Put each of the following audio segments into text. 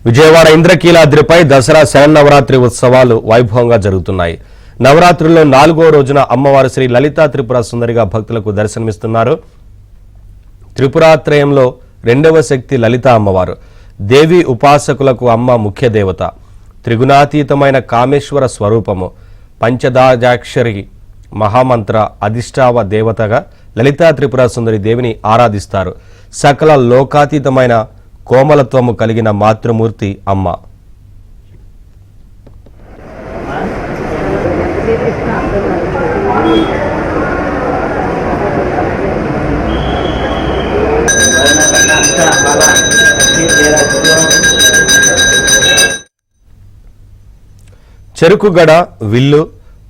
విజయవాడ ఇంద్రకీలాద్రిపై దసరా శరన్నవరాత్రి ఉత్సవాలు వైభవంగా జరుగుతున్నాయి. నవరాత్రుల్లో 4వ రోజున అమ్మవారు శ్రీ లలితా త్రిపుర సుందరిగా భక్తులకు దర్శనమిస్తున్నారు. త్రిపురాత్రయంలో 2వ శక్తి లలిత అమ్మవారు. దేవి ఉపాసకులకు అమ్మ ముఖ్య దేవత. త్రిగుణాతీతమైన కామేశ్వర స్వరూపము. పంచదాజాక్షరి మహామంత్ర అధిష్టావ దేవతగా లలితా త్రిపుర సుందరి దేవిని ఆరాధిస్తారు. సకల లోకాతీతమైన కోమలత్వము కలిగిన మాతృమూర్తి అమ్మ. చెరుకుగడ, విల్లు,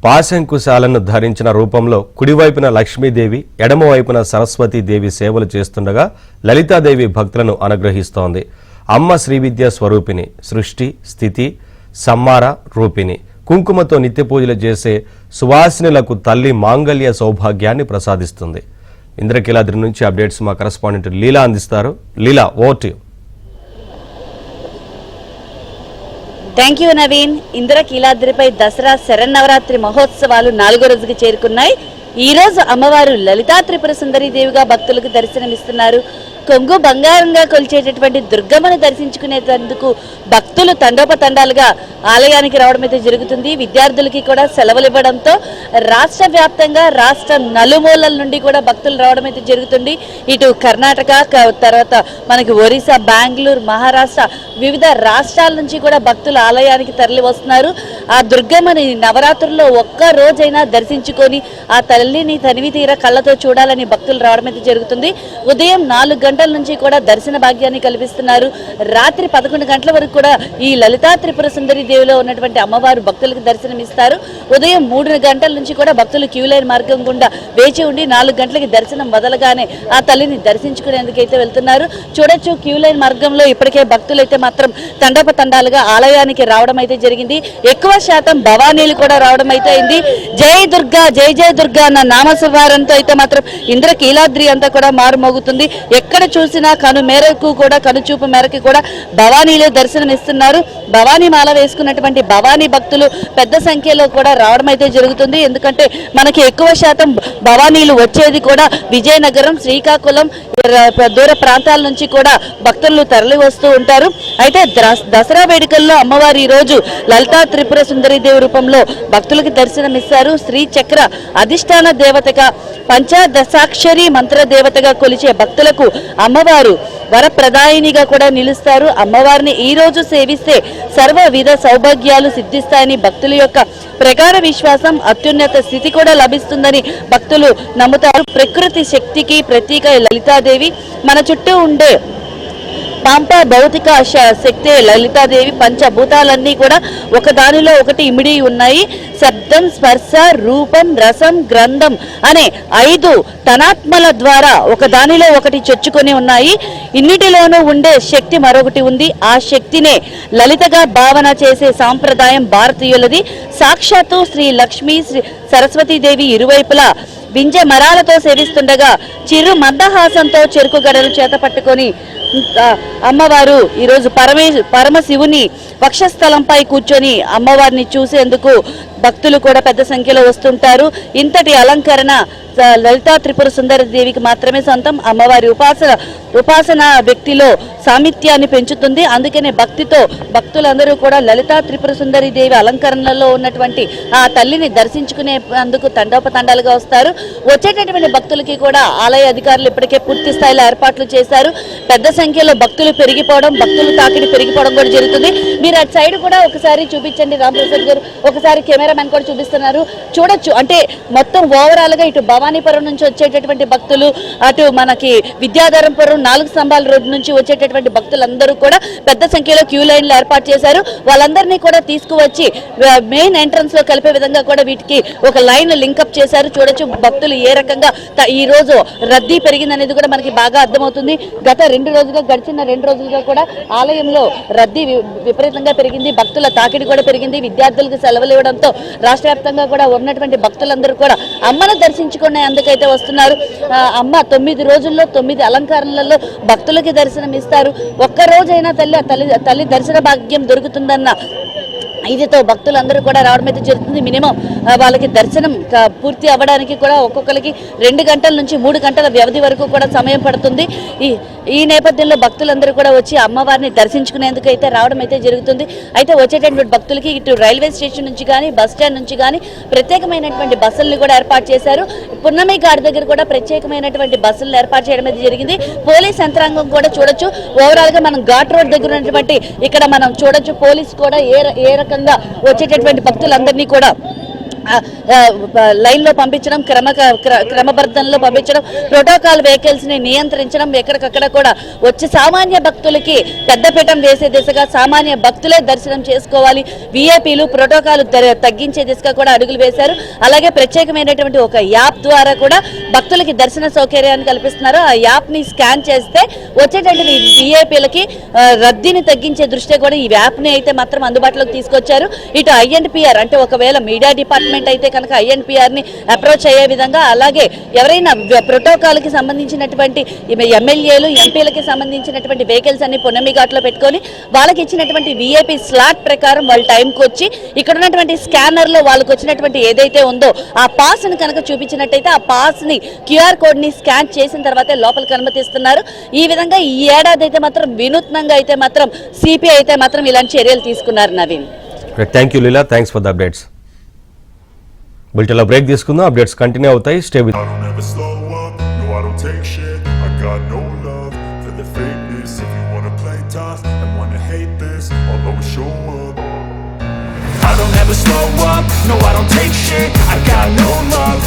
పాశంకుశాలను ధరించిన రూపంలో కుడివైపున లక్ష్మీదేవి, ఎడమవైపున సరస్వతీదేవి సేవలు చేస్తుండగా లలితాదేవి భక్తులను అనుగ్రహిస్తోంది. అమ్మ శ్రీవిద్య స్వరూపిణి, సృష్టి, స్థితి, సంహార రూపిణి. కుంకుమతో నిత్య పూజలు చేసే సువాసినులకు తల్లి మాంగళ్య సౌభాగ్యాన్ని ప్రసాదిస్తుంది. ఇంద్రకీలాద్రి నుంచి అప్డేట్స్ మా కరెస్పాండెంట్ లీలా అందిస్తారు. Leela, over to you. Thank you Naveen. ఇంద్రకీలాద్రిపై దసరా శరన్నవరాత్రి మహోత్సవాలు 4వ రోజుకి చేరుకున్నాయి. ఈ రోజు అమ్మవారు లలితా త్రిపుర సుందరి దేవిగా భక్తులకు దర్శనమిస్తున్నారు. కొంగు బంగారంగా కొలిచేటటువంటి దుర్గమ్మను దర్శించుకునేందుకు భక్తులు తండోపతండాలుగా ఆలయానికి రావడం అయితే జరుగుతుంది. విద్యార్థులకి కూడా సెలవులు ఇవ్వడంతో రాష్ట్ర వ్యాప్తంగా రాష్ట్ర నలుమూలల నుండి కూడా భక్తులు రావడం అయితే జరుగుతుంది. ఇటు కర్ణాటక, తర్వాత మనకి ఒరిస్సా, బెంగళూరు, మహారాష్ట్ర, వివిధ రాష్ట్రాల నుంచి కూడా భక్తులు ఆలయానికి తరలి వస్తున్నారు. ఆ దుర్గమ్మని నవరాత్రుల్లో ఒక్క రోజైనా దర్శించుకొని ఆ తల్లిని తనివి తీర కళ్ళతో చూడాలని భక్తులు రావడం అయితే జరుగుతుంది. ఉదయం 4 గంటల నుంచి కూడా దర్శన భాగ్యాన్ని కల్పిస్తున్నారు. రాత్రి 11 గంటల వరకు కూడా ఈ లలితా త్రిపుర సుందరి దేవిలో ఉన్నటువంటి అమ్మవారు భక్తులకు దర్శనమిస్తారు. ఉదయం 3 గంటల నుంచి కూడా భక్తులు క్యూ లైన్ మార్గం గుండా వేచి ఉండి 4 గంటలకి దర్శనం మొదలగానే ఆ తల్లిని దర్శించుకునేందుకైతే వెళ్తున్నారు. చూడొచ్చు, క్యూ లైన్ మార్గంలో ఇప్పటికే భక్తులు అయితే మాత్రం తండోపతండాలుగా ఆలయానికి రావడం అయితే జరిగింది. ఎక్కువ శాతం భవానీలు కూడా రావడం అయితే అయింది. జై దుర్గా, జై జై దుర్గా అన్న నామస్వరంతో అయితే మాత్రం ఇంద్రకీలాద్రి అంతా కూడా మారుమోగుతుంది. ఎక్కడ చూసినా కనుచూపు మేరకు కూడా భవానీలే దర్శనమిస్తున్నారు. భవానీ మాల వేసుకున్నటువంటి భవానీ భక్తులు పెద్ద సంఖ్యలో కూడా రావడం అయితే జరుగుతుంది. ఎందుకంటే మనకి ఎక్కువ శాతం భవానీలు వచ్చేది కూడా విజయనగరం, శ్రీకాకుళం, దూర ప్రాంతాల నుంచి కూడా భక్తులు తరలి వస్తూ ఉంటారు. అయితే దసరా వేడుకల్లో అమ్మవారు ఈ రోజు లలితా త్రిపుర సుందరి దేవి రూపంలో భక్తులకు దర్శనమిస్తారు. శ్రీ చక్ర అధిష్టాన దేవతగా, పంచదశాక్షరి మంత్ర దేవతగా కొలిచే భక్తులకు అమ్మవారు వరప్రదాయినిగా కూడా నిలుస్తారు. అమ్మవారిని ఈ రోజు సేవిస్తే సర్వ విధ సౌభాగ్యాలు సిద్ధిస్తాయని భక్తుల యొక్క ప్రగాఢ విశ్వాసం. అత్యున్నత స్థితి కూడా లభిస్తుందని భక్తులు నమ్ముతారు. ప్రకృతి శక్తికి ప్రతీక లలితాదేవి. మన చుట్టూ ఉండే పాంప భౌతిక శక్తే లలితాదేవి. పంచభూతాలన్నీ కూడా ఒకదానిలో ఒకటి ఇమిడి ఉన్నాయి. శబ్దం, స్పర్శ, రూపం, రసం, గ్రంథం అనే 5 తనాత్మల ద్వారా ఒకదానిలో ఒకటి చొచ్చుకొని ఉన్నాయి. ఇన్నిటిలోనూ ఉండే శక్తి మరొకటి ఉంది. ఆ శక్తినే లలితగా భావన చేసే సాంప్రదాయం భారతీయులది. సాక్షాత్తు శ్రీ లక్ష్మీ, శ్రీ సరస్వతీదేవి ఇరువైపులా వింజ మరాలతో సేవిస్తుండగా చిరు మందహాసంతో చెరుకు గడలు చేత పట్టుకొని అమ్మవారు ఈరోజు పరమశివుని వక్షస్థలంపై కూర్చొని అమ్మవారిని చూసేందుకు భక్తులు కూడా పెద్ద సంఖ్యలో వస్తుంటారు. ఇంతటి అలంకరణ లలితా త్రిపుర సుందరి దేవికి మాత్రమే సొంతం. అమ్మవారి ఉపాసన వ్యక్తిలో సామిత్యాన్ని పెంచుతుంది. అందుకనే భక్తితో భక్తులందరూ కూడా లలితా త్రిపుర సుందరి దేవి అలంకరణలో ఉన్నటువంటి ఆ తల్లిని దర్శించుకునేందుకు తండోపతండాలుగా వస్తారు. వచ్చేటటువంటి భక్తులకి కూడా ఆలయ అధికారులు ఇప్పటికే పూర్తి స్థాయిలో ఏర్పాట్లు చేశారు. పెద్ద సంఖ్యలో భక్తులు పెరిగిపోవడం, భక్తులు తాకిడి పెరిగిపోవడం కూడా జరుగుతుంది. మీరు అటు సైడ్ కూడా ఒకసారి చూపించండి రామప్రసాద్ గారు, ఒకసారి కెమెరామెన్ కూడా చూపిస్తున్నారు. చూడొచ్చు, అంటే మొత్తం ఓవరాల్ గా ఇటు భవానీపురం నుంచి వచ్చేటటువంటి భక్తులు, అటు మనకి విద్యాధరంపురం 4 స్తంభాల రోడ్డు నుంచి వచ్చేటటువంటి భక్తులందరూ కూడా పెద్ద సంఖ్యలో క్యూ లైన్లు ఏర్పాటు చేశారు. వాళ్ళందరినీ కూడా తీసుకువచ్చి మెయిన్ ఎంట్రన్స్ లో కలిపే విధంగా కూడా వీటికి ఒక లైన్ లింకప్ చేశారు. చూడొచ్చు భక్తులు ఏ రకంగా ఈ రోజు రద్దీ పెరిగిందనేది కూడా మనకి బాగా అర్థమవుతుంది. గడిచిన 2 రోజులుగా కూడా ఆలయంలో రద్దీ విపరీతంగా పెరిగింది. భక్తుల తాకిడి కూడా పెరిగింది. విద్యార్థులకు సెలవులు ఇవ్వడంతో రాష్ట్ర వ్యాప్తంగా కూడా ఉన్నటువంటి భక్తులందరూ కూడా అమ్మను దర్శించుకునే అందుకైతే వస్తున్నారు. అమ్మ 9 రోజుల్లో 9 అలంకారాలలో భక్తులకి దర్శనం ఇస్తారు. ఒక్క రోజైనా తల్లి దర్శన భాగ్యం దొరుకుతుందన్న ఇదితో భక్తులందరూ కూడా రావడం అయితే జరుగుతుంది. మినిమం వాళ్ళకి దర్శనం పూర్తి అవ్వడానికి కూడా ఒక్కొక్కరికి 2 గంటల నుంచి 3 గంటల వ్యవధి వరకు కూడా సమయం పడుతుంది. ఈ నేపథ్యంలో భక్తులందరూ కూడా వచ్చి అమ్మవారిని దర్శించుకునేందుకు అయితే రావడం అయితే జరుగుతుంది. అయితే వచ్చేటటువంటి భక్తులకి ఇటు రైల్వే స్టేషన్ నుంచి కానీ బస్ స్టాండ్ నుంచి కానీ ప్రత్యేకమైనటువంటి బస్సులను కూడా ఏర్పాటు చేశారు. పున్నమి ఘాట్ దగ్గర కూడా ప్రత్యేకమైనటువంటి బస్సులను ఏర్పాటు చేయడం అయితే జరిగింది. పోలీస్ యంత్రాంగం కూడా చూడొచ్చు. ఓవరాల్ గా మనం ఘాట్ రోడ్ దగ్గర ఉన్నటువంటి ఇక్కడ మనం చూడొచ్చు. పోలీసు కూడా ఏ రకంగా వచ్చేటటువంటి భక్తులందరినీ కూడా లైన్లో పంపించడం, క్రమబద్ధంలో పంపించడం, ప్రోటోకాల్ వెహికల్స్ ని నియంత్రించడం, ఎక్కడికక్కడ కూడా వచ్చి సామాన్య భక్తులకి పెద్దపీఠం వేసే దిశగా సామాన్య భక్తులే దర్శనం చేసుకోవాలి, విఐపీలు ప్రోటోకాల్ తగ్గించే దిశగా కూడా అడుగులు వేశారు. అలాగే ప్రత్యేకమైనటువంటి ఒక యాప్ ద్వారా కూడా భక్తులకి దర్శన సౌకర్యాన్ని కల్పిస్తున్నారు. ఆ యాప్ ని స్కాన్ చేస్తే వచ్చేటటువంటి విఐపీలకి రద్దీని తగ్గించే దృష్ట్యా కూడా ఈ యాప్ ని అయితే మాత్రం అందుబాటులోకి తీసుకొచ్చారు. ఇటు ఐఎన్పిఆర్ అంటే ఒకవేళ మీడియా డిపార్ట్మెంట్ అయితే కనుక ఐఎన్పిఆర్ ని అప్రోచ్ అయ్యే విధంగా, అలాగే ఎవరైనా ప్రోటోకాల్ కి సంబంధించినటువంటి ఎమ్మెల్యేలు ఎంపీలకి సంబంధించినటువంటి వెహికల్స్ అన్ని పున్నమి ఘాట్ లో పెట్టుకొని వాళ్ళకి ఇచ్చినటువంటి విఐపీ స్లాట్ ప్రకారం వాళ్ళ టైంకి వచ్చి ఇక్కడ ఉన్నటువంటి స్కానర్ లో వాళ్ళకి వచ్చినటువంటి ఏదైతే ఉందో ఆ పాస్ ని కనుక చూపించినట్టయితే ఆ పాస్ ని క్యూఆర్ కోడ్ ని స్కాన్ చేసిన తర్వాతే లోపలికి అనుమతిస్తున్నారు. ఈ విధంగా ఈ ఏడాది అయితే మాత్రం వినూత్నంగా అయితే మాత్రం సిపిఐ అయితే మాత్రం ఇలాంటి చర్యలు తీసుకున్నారు. Naveen, thank you Leela, thanks for the updates. బులెటిన్లో బ్రేక్ తీసుకుందాం, అప్డేట్స్ కంటిన్యూ అవుతాయి. Stay with I don't ever slow up, no I don't take shit, I got no love